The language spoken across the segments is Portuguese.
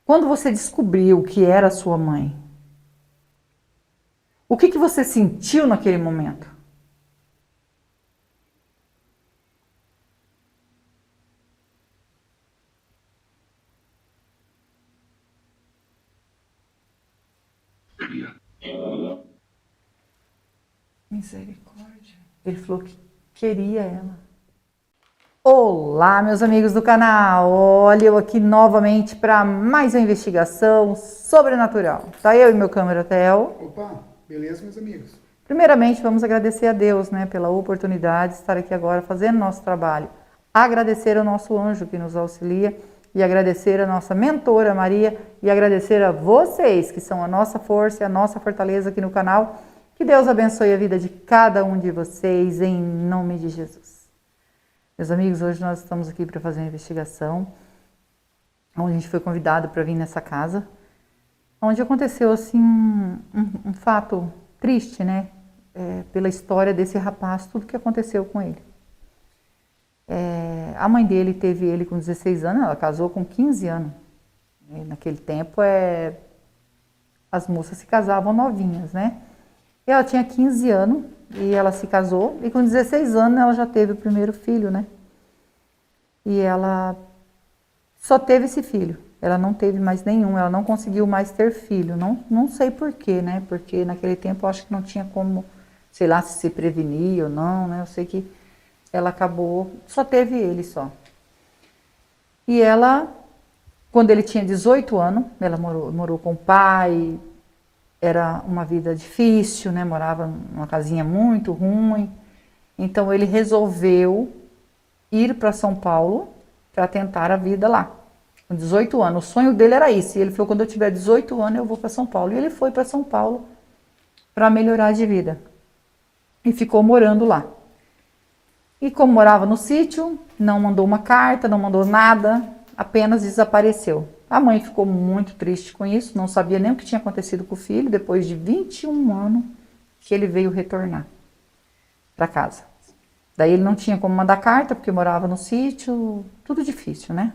Quando você descobriu que era sua mãe, o que você sentiu naquele momento? Misericórdia. Ele falou que queria ela. Olá, meus amigos do canal. Olha eu aqui novamente para mais uma investigação sobrenatural. Tá eu e meu câmera Theo. Opa, beleza, meus amigos? Primeiramente, vamos agradecer a Deus, né, pela oportunidade de estar aqui agora fazendo nosso trabalho. Agradecer ao nosso anjo que nos auxilia e agradecer a nossa mentora Maria e agradecer a vocês que são a nossa força e a nossa fortaleza aqui no canal. Que Deus abençoe a vida de cada um de vocês em nome de Jesus. Meus amigos, hoje nós estamos aqui para fazer uma investigação, onde a gente foi convidado para vir nessa casa, onde aconteceu assim um fato triste, né? Pela história desse rapaz, tudo que aconteceu com ele. A mãe dele teve ele com 16 anos, ela casou com 15 anos. E naquele tempo as moças se casavam novinhas, né? E ela tinha 15 anos e ela se casou e com 16 anos ela já teve o primeiro filho, né? E ela só teve esse filho, ela não teve mais nenhum, ela não conseguiu mais ter filho, não sei porquê, né? Porque naquele tempo eu acho que não tinha como, sei lá, se prevenir ou não, né? Eu sei que ela acabou, só teve ele só. E ela, quando ele tinha 18 anos, ela morou com o pai, era uma vida difícil, né? Morava numa casinha muito ruim. Então ele resolveu ir para São Paulo para tentar a vida lá. Com 18 anos, o sonho dele era isso. E ele falou, quando eu tiver 18 anos eu vou para São Paulo. E ele foi para São Paulo para melhorar de vida. E ficou morando lá. E como morava no sítio, não mandou uma carta, não mandou nada, apenas desapareceu. A mãe ficou muito triste com isso, não sabia nem o que tinha acontecido com o filho, depois de 21 anos que ele veio retornar para casa. Daí ele não tinha como mandar carta, porque morava no sítio, tudo difícil, né?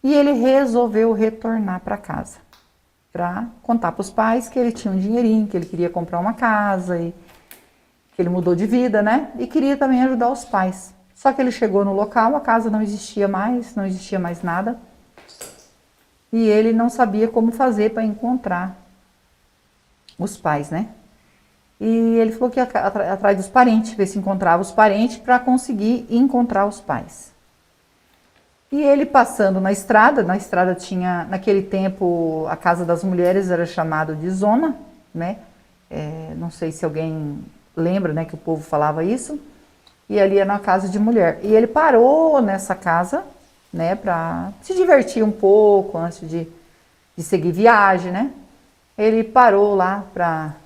E ele resolveu retornar para casa, para contar para os pais que ele tinha um dinheirinho, que ele queria comprar uma casa, e que ele mudou de vida, né? E queria também ajudar os pais. Só que ele chegou no local, a casa não existia mais nada. E ele não sabia como fazer para encontrar os pais, né? E ele falou que ia atrás dos parentes, ver se encontrava os parentes para conseguir encontrar os pais. E ele passando na estrada tinha, naquele tempo, a Casa das Mulheres era chamado de zona, né? Não sei se alguém lembra, né, que o povo falava isso. E ali era uma casa de mulher. E ele parou nessa casa, né, para se divertir um pouco antes de seguir viagem, né? Ele parou lá para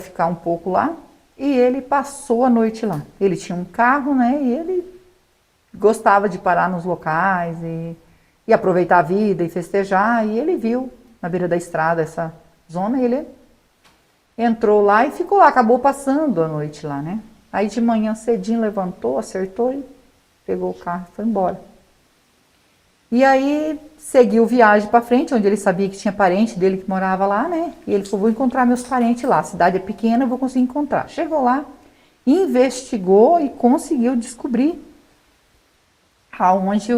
ficar um pouco lá e ele passou a noite lá. Ele tinha um carro, né, e ele gostava de parar nos locais e aproveitar a vida e festejar, e ele viu na beira da estrada essa zona e ele entrou lá e ficou lá, acabou passando a noite lá, né? Aí de manhã cedinho levantou, acertou e pegou o carro e foi embora. E aí seguiu viagem para frente, onde ele sabia que tinha parente dele que morava lá, né? E ele falou, vou encontrar meus parentes lá, a cidade é pequena, eu vou conseguir encontrar. Chegou lá, investigou e conseguiu descobrir aonde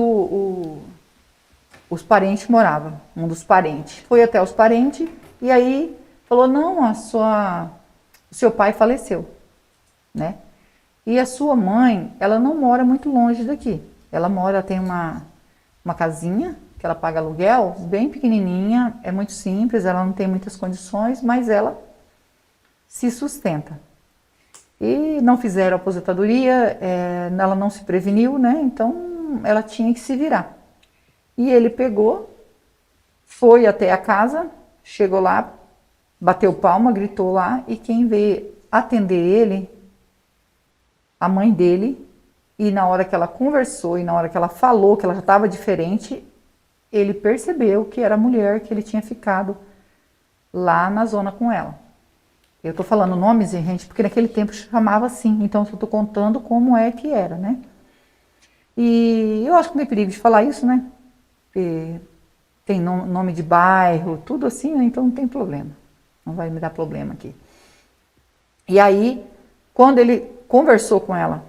os parentes moravam, um dos parentes. Foi até os parentes e aí falou, não, o seu pai faleceu, né? E a sua mãe, ela não mora muito longe daqui. Ela tem uma casinha que ela paga aluguel, bem pequenininha, é muito simples, ela não tem muitas condições, mas ela se sustenta. E não fizeram aposentadoria, ela não se preveniu, né? Então ela tinha que se virar. E ele pegou, foi até a casa, chegou lá, bateu palma, gritou lá, e quem veio atender ele, a mãe dele, e na hora que ela conversou, e na hora que ela falou que ela já estava diferente, ele percebeu que era a mulher que ele tinha ficado lá na zona com ela. Eu tô falando nomes, gente, porque naquele tempo chamava assim, então eu tô contando como é que era, né? E eu acho que não tem perigo de falar isso, né? Porque tem nome de bairro, tudo assim, né? Então não tem problema. Não vai me dar problema aqui. E aí, quando ele conversou com ela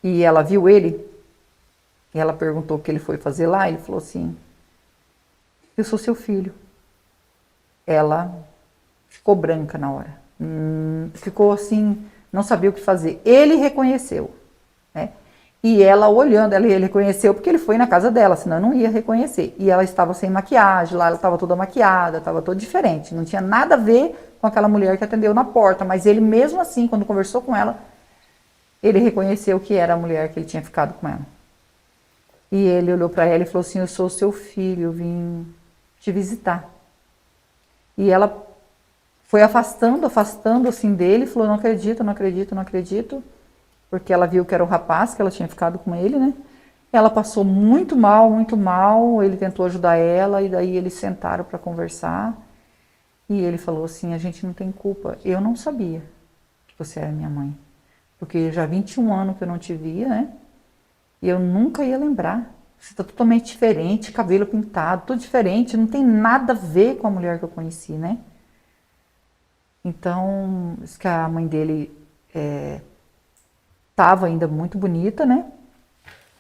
e ela viu ele, e ela perguntou o que ele foi fazer lá, ele falou assim: eu sou seu filho. Ela ficou branca na hora. Ficou assim, não sabia o que fazer. Ele reconheceu, né? E ela olhando, ele reconheceu porque ele foi na casa dela, senão não ia reconhecer. E ela estava sem maquiagem, lá ela estava toda maquiada, estava toda diferente. Não tinha nada a ver com aquela mulher que atendeu na porta. Mas ele mesmo assim, quando conversou com ela, ele reconheceu que era a mulher que ele tinha ficado com ela. E ele olhou para ela e falou assim: eu sou seu filho, eu vim te visitar. E ela foi afastando assim dele, e falou: não acredito, não acredito, não acredito. Porque ela viu que era o rapaz, que ela tinha ficado com ele, né? Ela passou muito mal, ele tentou ajudar ela, e daí eles sentaram para conversar. E ele falou assim: a gente não tem culpa, eu não sabia que você era minha mãe. Porque já 21 anos que eu não te via, né? E eu nunca ia lembrar. Você está totalmente diferente, cabelo pintado, tudo diferente, não tem nada a ver com a mulher que eu conheci, né? Então, diz que a mãe dele estava ainda muito bonita, né?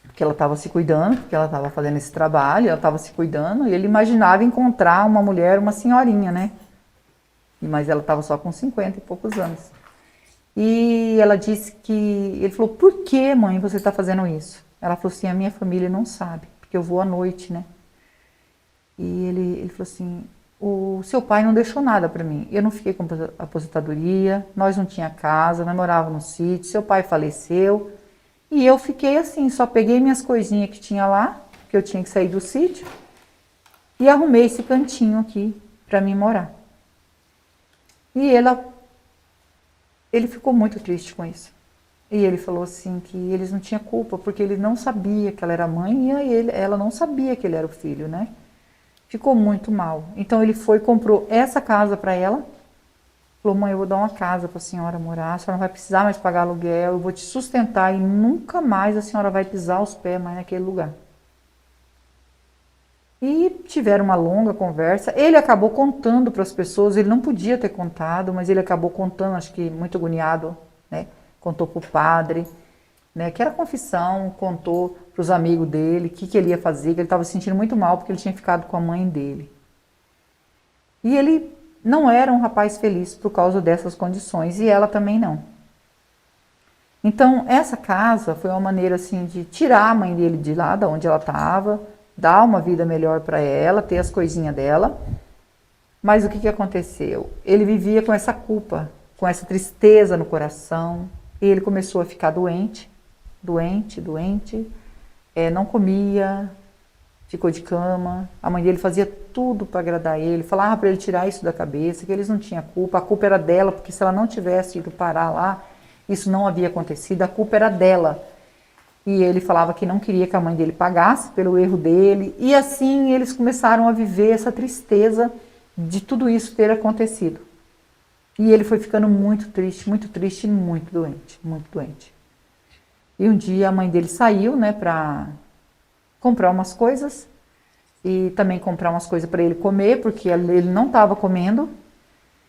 Porque ela estava se cuidando, porque ela estava fazendo esse trabalho, ela estava se cuidando, e ele imaginava encontrar uma mulher, uma senhorinha, né? Mas ela estava só com 50 e poucos anos. E ela disse que... Ele falou: por que, mãe, você está fazendo isso? Ela falou assim: a minha família não sabe, porque eu vou à noite, né? E ele falou assim: o seu pai não deixou nada para mim. Eu não fiquei com aposentadoria, nós não tinha casa, nós morávamos no sítio, seu pai faleceu. E eu fiquei assim, só peguei minhas coisinhas que tinha lá, que eu tinha que sair do sítio, e arrumei esse cantinho aqui para mim morar. E ele ficou muito triste com isso. E ele falou assim que eles não tinham culpa, porque ele não sabia que ela era mãe e ela não sabia que ele era o filho, né? Ficou muito mal. Então ele foi e comprou essa casa para ela. Falou: mãe, eu vou dar uma casa para a senhora morar, a senhora não vai precisar mais pagar aluguel, eu vou te sustentar e nunca mais a senhora vai pisar os pés mais naquele lugar. E tiveram uma longa conversa. Ele acabou contando para as pessoas, ele não podia ter contado, mas ele acabou contando, acho que muito agoniado, né? Contou para o padre, né? Que era confissão, contou para os amigos dele o que ele ia fazer, que ele estava se sentindo muito mal porque ele tinha ficado com a mãe dele. E ele não era um rapaz feliz por causa dessas condições, e ela também não. Então, essa casa foi uma maneira assim de tirar a mãe dele de lá, da onde ela estava, dar uma vida melhor para ela, ter as coisinhas dela. Mas o que aconteceu? Ele vivia com essa culpa, com essa tristeza no coração, e ele começou a ficar doente, não comia, ficou de cama. A mãe dele fazia tudo para agradar ele, falava para ele tirar isso da cabeça, que eles não tinham culpa, a culpa era dela, porque se ela não tivesse ido parar lá, isso não havia acontecido, a culpa era dela. E ele falava que não queria que a mãe dele pagasse pelo erro dele, e assim eles começaram a viver essa tristeza de tudo isso ter acontecido. E ele foi ficando muito triste e muito doente, muito doente. E um dia a mãe dele saiu, né, para comprar umas coisas e também comprar umas coisas para ele comer, porque ele não estava comendo.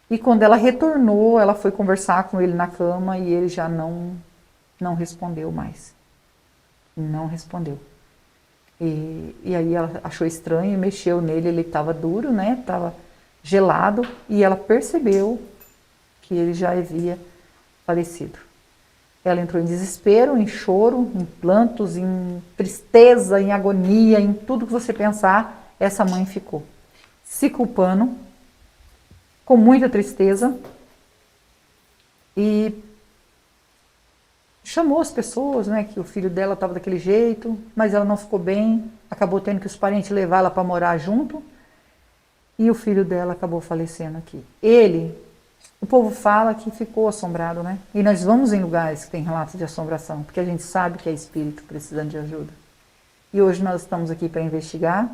E quando ela retornou, ela foi conversar com ele na cama e ele já não respondeu mais. Não respondeu. E aí ela achou estranho e mexeu nele, ele estava duro, né, estava gelado, e ela percebeu que ele já havia falecido. Ela entrou em desespero, em choro, em plantos, em tristeza, em agonia, em tudo que você pensar, essa mãe ficou. Se culpando, com muita tristeza, e chamou as pessoas, né, que o filho dela estava daquele jeito, mas ela não ficou bem, acabou tendo que os parentes levar ela para morar junto, e o filho dela acabou falecendo aqui. O povo fala que ficou assombrado, né? E nós vamos em lugares que tem relatos de assombração, porque a gente sabe que é espírito precisando de ajuda. E hoje nós estamos aqui para investigar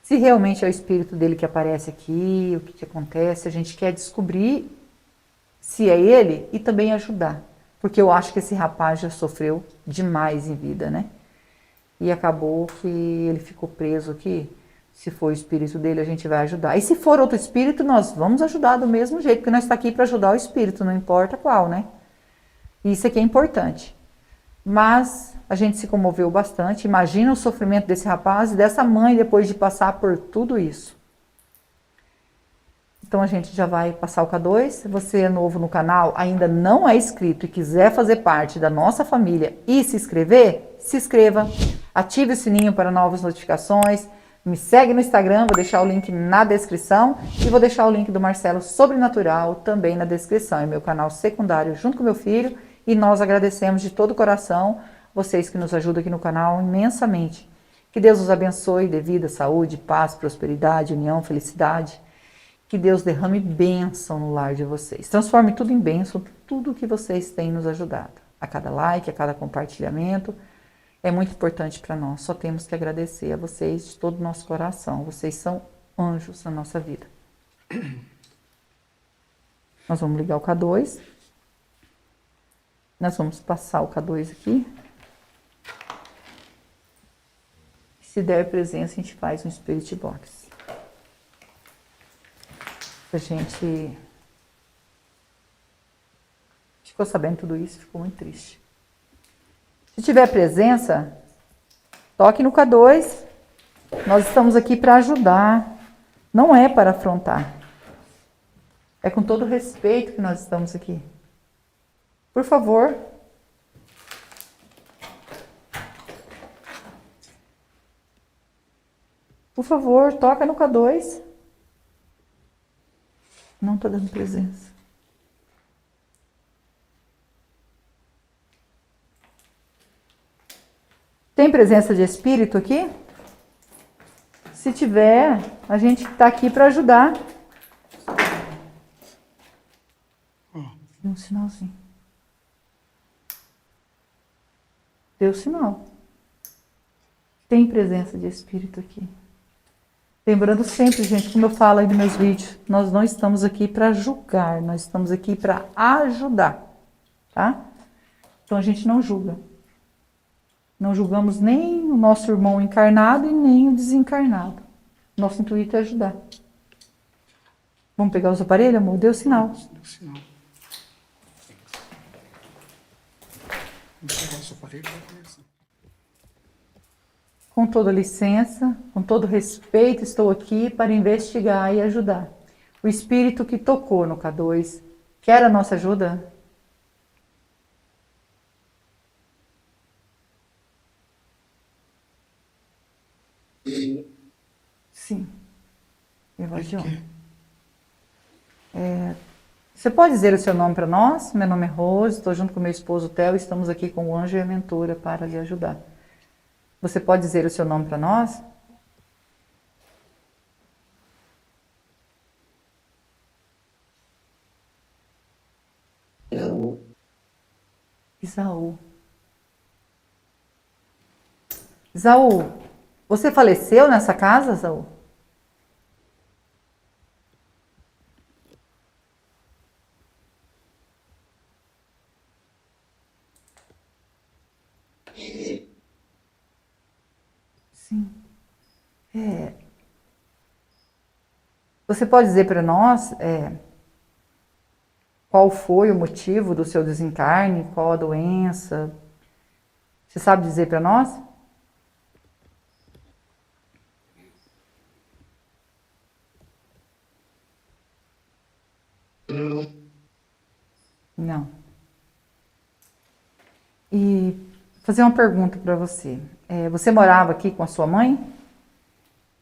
se realmente é o espírito dele que aparece aqui, o que acontece. A gente quer descobrir se é ele e também ajudar, porque eu acho que esse rapaz já sofreu demais em vida, né? E acabou que ele ficou preso aqui Se for o espírito dele, a gente vai ajudar. E se for outro espírito, nós vamos ajudar do mesmo jeito, porque nós estamos aqui para ajudar o espírito, não importa qual, né? Isso aqui é importante. Mas a gente se comoveu bastante. Imagina o sofrimento desse rapaz e dessa mãe depois de passar por tudo isso. Então a gente já vai passar o K2. Se você é novo no canal, ainda não é inscrito e quiser fazer parte da nossa família e se inscrever, se inscreva. Ative o sininho para novas notificações. Me segue no Instagram, vou deixar o link na descrição. E vou deixar o link do Marcelo Sobrenatural também na descrição. É meu canal secundário junto com meu filho. E nós agradecemos de todo o coração vocês que nos ajudam aqui no canal imensamente. Que Deus os abençoe, dê vida, saúde, paz, prosperidade, união, felicidade. Que Deus derrame bênção no lar de vocês. Transforme tudo em bênção, tudo que vocês têm nos ajudado. A cada like, a cada compartilhamento. É muito importante para nós. Só temos que agradecer a vocês de todo o nosso coração. Vocês são anjos na nossa vida. Nós vamos ligar o K2. Nós vamos passar o K2 aqui. Se der presença, a gente faz um Spirit Box. A gente ficou sabendo tudo isso, ficou muito triste. Se tiver presença, toque no K2. Nós estamos aqui para ajudar. Não é para afrontar. É com todo respeito que nós estamos aqui. Por favor. Por favor, toca no K2. Não está dando presença. Tem presença de espírito aqui? Se tiver, a gente está aqui para ajudar. Deu um sinalzinho. Deu sinal. Tem presença de espírito aqui. Lembrando sempre, gente, como eu falo aí nos meus vídeos, nós não estamos aqui para julgar, nós estamos aqui para ajudar, tá? Então a gente não julga. Não julgamos nem o nosso irmão encarnado e nem o desencarnado. Nosso intuito é ajudar. Vamos pegar os aparelhos, amor? Deu sinal. Deu sinal. Vamos pegar os aparelhos para começar. Com toda licença, com todo respeito, estou aqui para investigar e ajudar. O espírito que tocou no K2 quer a nossa ajuda? Sim. Evadione. Você pode dizer o seu nome para nós? Meu nome é Rose, estou junto com meu esposo Theo e estamos aqui com o Anjo e a Aventura para lhe ajudar. Você pode dizer o seu nome para nós? Isaú. Isaú, você faleceu nessa casa, Isaú? Sim. Você pode dizer para nós qual foi o motivo do seu desencarne, qual a doença? Você sabe dizer para nós? Não. E fazer uma pergunta para você. Você morava aqui com a sua mãe?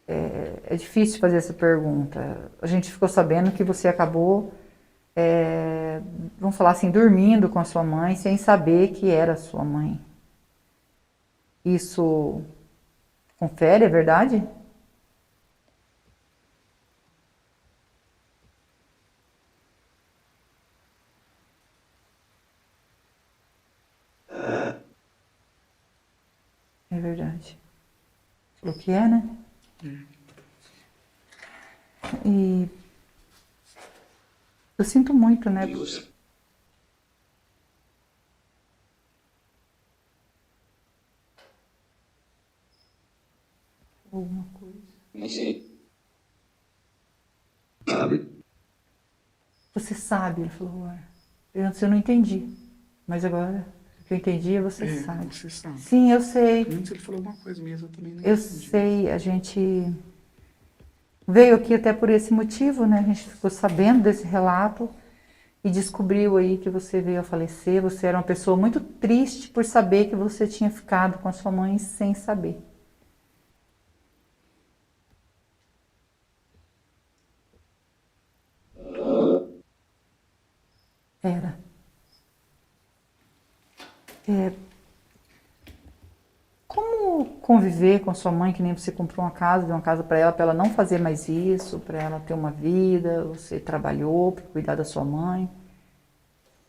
É difícil fazer essa pergunta. A gente ficou sabendo que você acabou, vamos falar assim, dormindo com a sua mãe sem saber que era sua mãe. Isso confere, é verdade? É verdade. Falou que é, né? E eu sinto muito, né? Alguma coisa. Você sabe, ele falou, antes eu não entendi, mas agora o que eu entendi é você sabe. Você sabe. Sim, eu sei. Antes ele falou alguma coisa mesmo, eu também não Eu entendi. sei, a gente veio aqui até por esse motivo, né? A gente ficou sabendo desse relato e descobriu aí que você veio a falecer. Você era uma pessoa muito triste por saber que você tinha ficado com a sua mãe sem saber. Era. Como conviver com a sua mãe, que nem você comprou uma casa, deu uma casa para ela não fazer mais isso, para ela ter uma vida, você trabalhou para cuidar da sua mãe,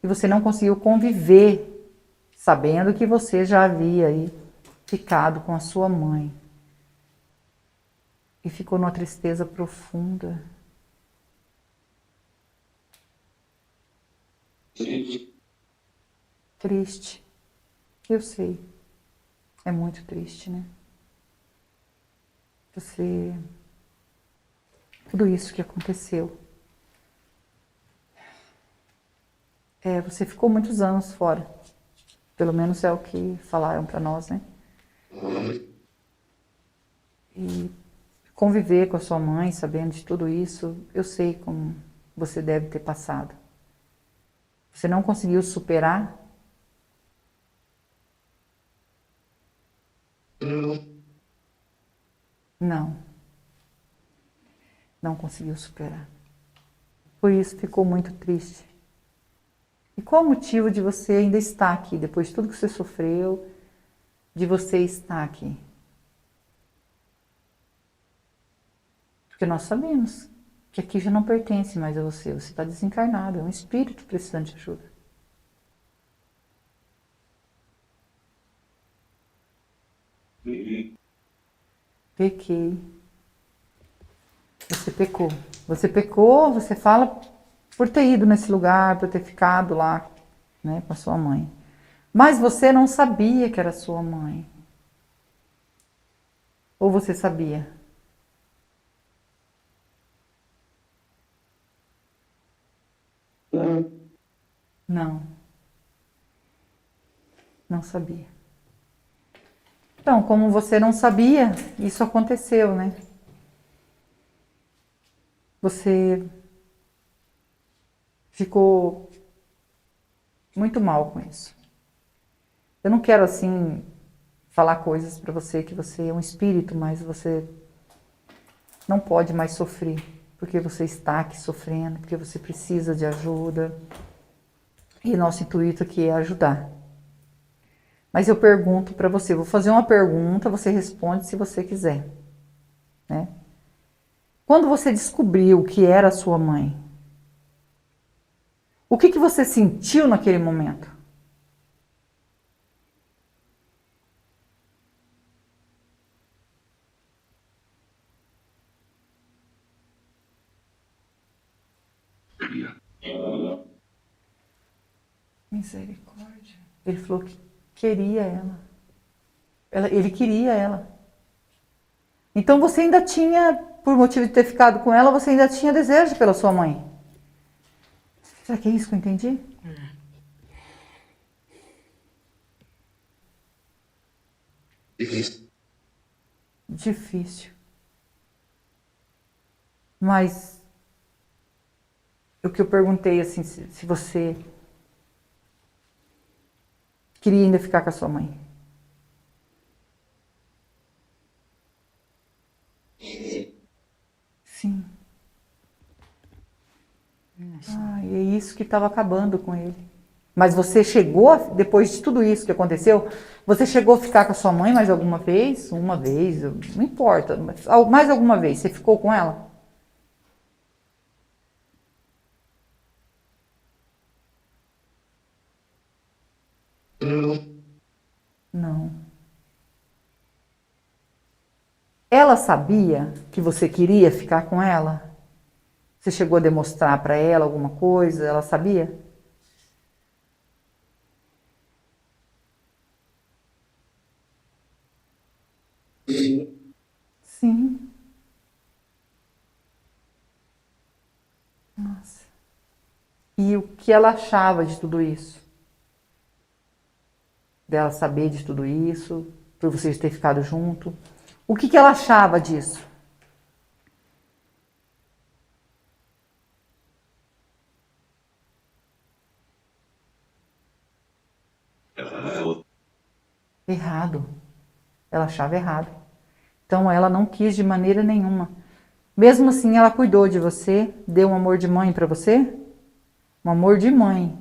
e você não conseguiu conviver sabendo que você já havia aí ficado com a sua mãe. E ficou numa tristeza profunda. Triste. Eu sei. É muito triste, né? Você... Tudo isso que aconteceu. Você ficou muitos anos fora. Pelo menos é o que falaram para nós, né? E conviver com a sua mãe, sabendo de tudo isso, eu sei como você deve ter passado. Você não conseguiu superar? Não. Não conseguiu superar. Por isso ficou muito triste. E qual o motivo de você ainda estar aqui, depois de tudo que você sofreu, de você estar aqui? Porque nós sabemos que aqui já não pertence mais a você. Você está desencarnado, é um espírito precisando de ajuda. Pequei. Você pecou. Você pecou, você fala por ter ido nesse lugar, por ter ficado lá, né, com a sua mãe. Mas você não sabia que era sua mãe. Ou você sabia? Não. Não sabia. Então, como você não sabia, isso aconteceu, né? Você ficou muito mal com isso. Eu não quero, assim, falar coisas para você que você é um espírito, mas você não pode mais sofrer, porque você está aqui sofrendo, porque você precisa de ajuda. E nosso intuito aqui é ajudar. Mas eu pergunto para você, vou fazer uma pergunta, você responde se você quiser, né? Quando você descobriu que era sua mãe, o que você sentiu naquele momento? Misericórdia. Ele falou que queria ela. Ele queria ela. Então você ainda tinha, por motivo de ter ficado com ela, você ainda tinha desejo pela sua mãe. Será que é isso que eu entendi? Difícil. Mas o que eu perguntei, assim, se você queria ainda ficar com a sua mãe. Sim. E é isso que estava acabando com ele. Mas você chegou, depois de tudo isso que aconteceu, você chegou a ficar com a sua mãe mais alguma vez? Uma vez, não importa, mas mais alguma vez, você ficou com ela? Não. Ela sabia que você queria ficar com ela? Você chegou a demonstrar para ela alguma coisa? Ela sabia? Sim. Nossa. E o que ela achava de tudo isso? Dela saber de tudo isso, por vocês terem ficado junto. O que ela achava disso? Errado. Ela achava errado. Então ela não quis de maneira nenhuma. Mesmo assim, ela cuidou de você, deu um amor de mãe para você? Um amor de mãe.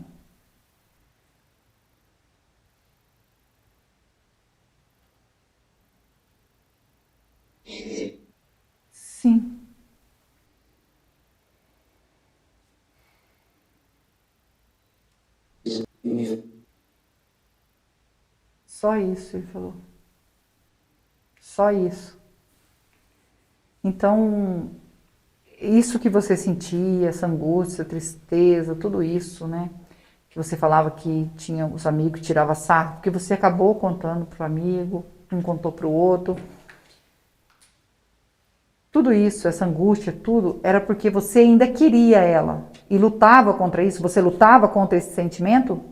Sim. Só isso, ele falou. Só isso. Então, isso que você sentia, essa angústia, tristeza, tudo isso, né? Que você falava que tinha os amigos que tiravam sarro, porque você acabou contando para o amigo, um contou para o outro. Tudo isso, essa angústia, tudo, era porque você ainda queria ela e lutava contra isso. Você lutava contra esse sentimento?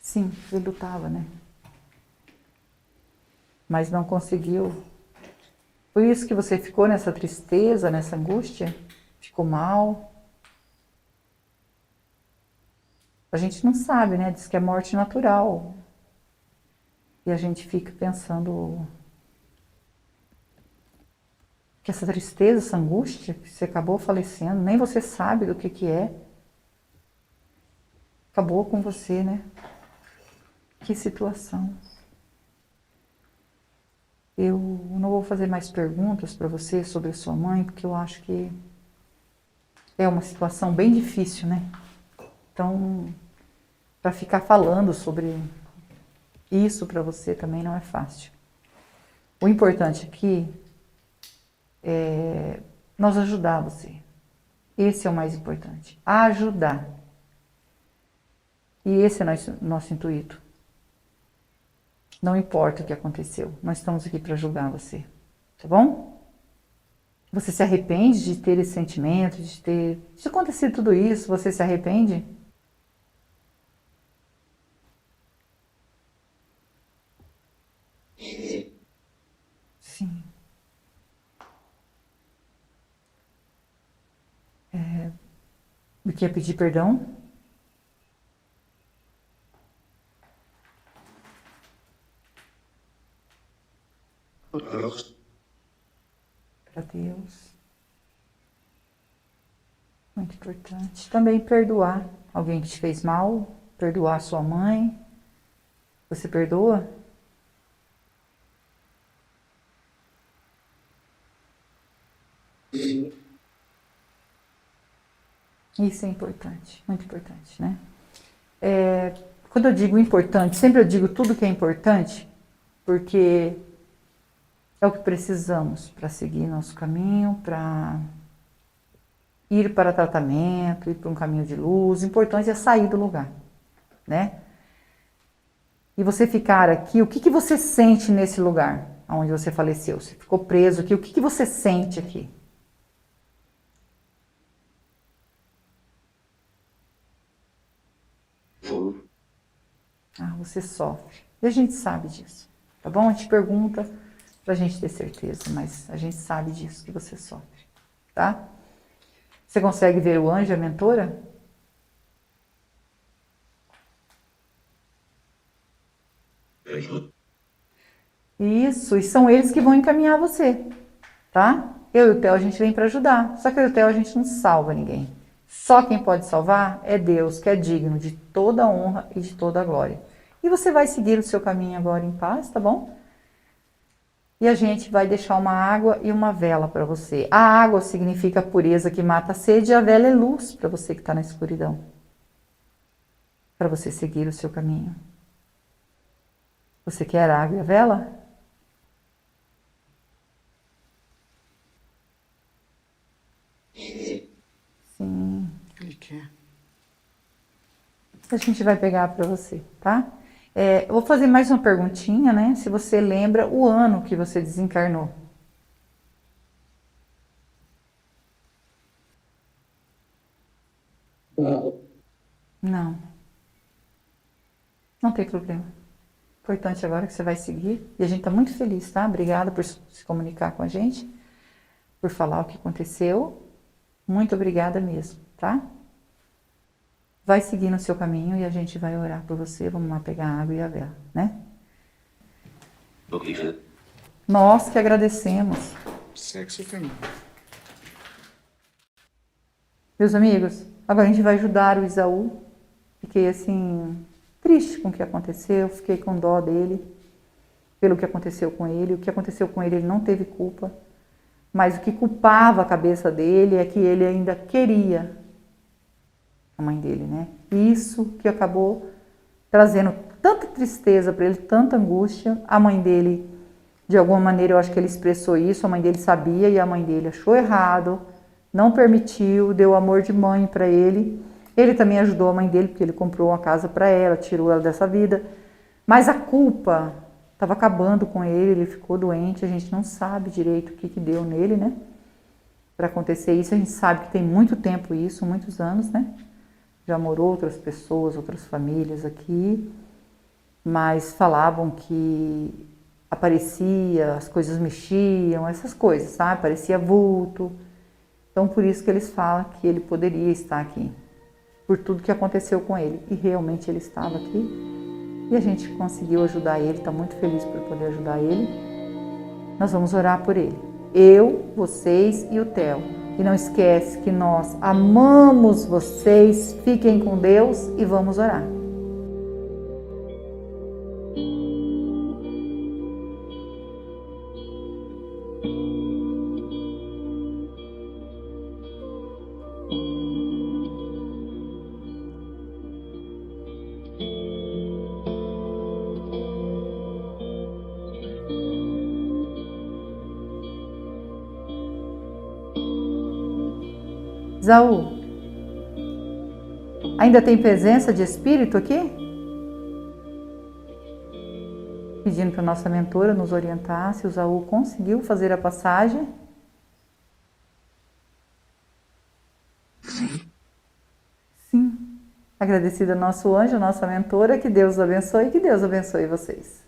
Sim, ele lutava, né? Mas não conseguiu. Por isso que você ficou nessa tristeza, nessa angústia? Ficou mal? A gente não sabe, né? Diz que é morte natural. E a gente fica pensando que essa tristeza, essa angústia, que você acabou falecendo, nem você sabe do que é. Acabou com você, né? Que situação. Eu não vou fazer mais perguntas para você sobre a sua mãe, porque eu acho que é uma situação bem difícil, né? Então, para ficar falando sobre isso para você também não é fácil. O importante aqui é nós ajudar você. Esse é o mais importante. Ajudar. E esse é nosso intuito. Não importa o que aconteceu, nós estamos aqui para ajudar você, tá bom? Você se arrepende de ter esse sentimento, de acontecer tudo isso, você se arrepende? Sim. Do que é pedir perdão? Para Deus. Muito importante. Também perdoar alguém que te fez mal, perdoar sua mãe. Você perdoa? Isso é importante, muito importante, né? Quando eu digo importante, sempre eu digo tudo que é importante, porque é o que precisamos para seguir nosso caminho, para ir para tratamento, ir para um caminho de luz. O importante é sair do lugar, né? E você ficar aqui, o que você sente nesse lugar onde você faleceu? Você ficou preso aqui, o que você sente aqui? Ah, você sofre. E a gente sabe disso, tá bom? A gente pergunta pra gente ter certeza, mas a gente sabe disso, que você sofre, tá? Você consegue ver o anjo, a mentora? Isso, e são eles que vão encaminhar você, tá? Eu e o Theo, a gente vem para ajudar. Só que eu e o Theo, a gente não salva ninguém. Só quem pode salvar é Deus, que é digno de toda a honra e de toda a glória. E você vai seguir o seu caminho agora em paz, tá bom? E a gente vai deixar uma água e uma vela para você. A água significa a pureza que mata a sede e a vela é luz para você que está na escuridão. Para você seguir o seu caminho. Você quer a água e a vela? Sim. Ele quer. A gente vai pegar para você, tá? Eu vou fazer mais uma perguntinha, né? Se você lembra o ano que você desencarnou. Não. Não tem problema. Importante agora que você vai seguir. E a gente está muito feliz, tá? Obrigada por se comunicar com a gente, por falar o que aconteceu. Muito obrigada mesmo, tá? Vai seguir no seu caminho e a gente vai orar por você. Vamos lá pegar a água e a vela, né? Nós que agradecemos. Segue seu caminho. Meus amigos, agora a gente vai ajudar o Isaú. Fiquei assim, triste com o que aconteceu, fiquei com dó dele, pelo que aconteceu com ele. O que aconteceu com ele, ele não teve culpa, mas o que culpava a cabeça dele é que ele ainda queria a mãe dele, né? Isso que acabou trazendo tanta tristeza para ele, tanta angústia. A mãe dele, de alguma maneira, eu acho que ele expressou isso, a mãe dele sabia e a mãe dele achou errado, não permitiu, deu amor de mãe para ele. Ele também ajudou a mãe dele, porque ele comprou uma casa para ela, tirou ela dessa vida. Mas a culpa estava acabando com ele ficou doente, a gente não sabe direito o que deu nele, né? Para acontecer isso, a gente sabe que tem muito tempo isso, muitos anos, né? Já morou outras pessoas, outras famílias aqui, mas falavam que aparecia, as coisas mexiam, essas coisas, sabe? Parecia vulto. Então, por isso que eles falam que ele poderia estar aqui, por tudo que aconteceu com ele. E realmente ele estava aqui e a gente conseguiu ajudar ele, está muito feliz por poder ajudar ele. Nós vamos orar por ele. Eu, vocês e o Theo. E não esquece que nós amamos vocês, fiquem com Deus e vamos orar. Isaú, ainda tem presença de espírito aqui? Pedindo para a nossa mentora nos orientar se o Isaú conseguiu fazer a passagem. Sim. Agradecida ao nosso anjo, a nossa mentora, que Deus abençoe e que Deus abençoe vocês.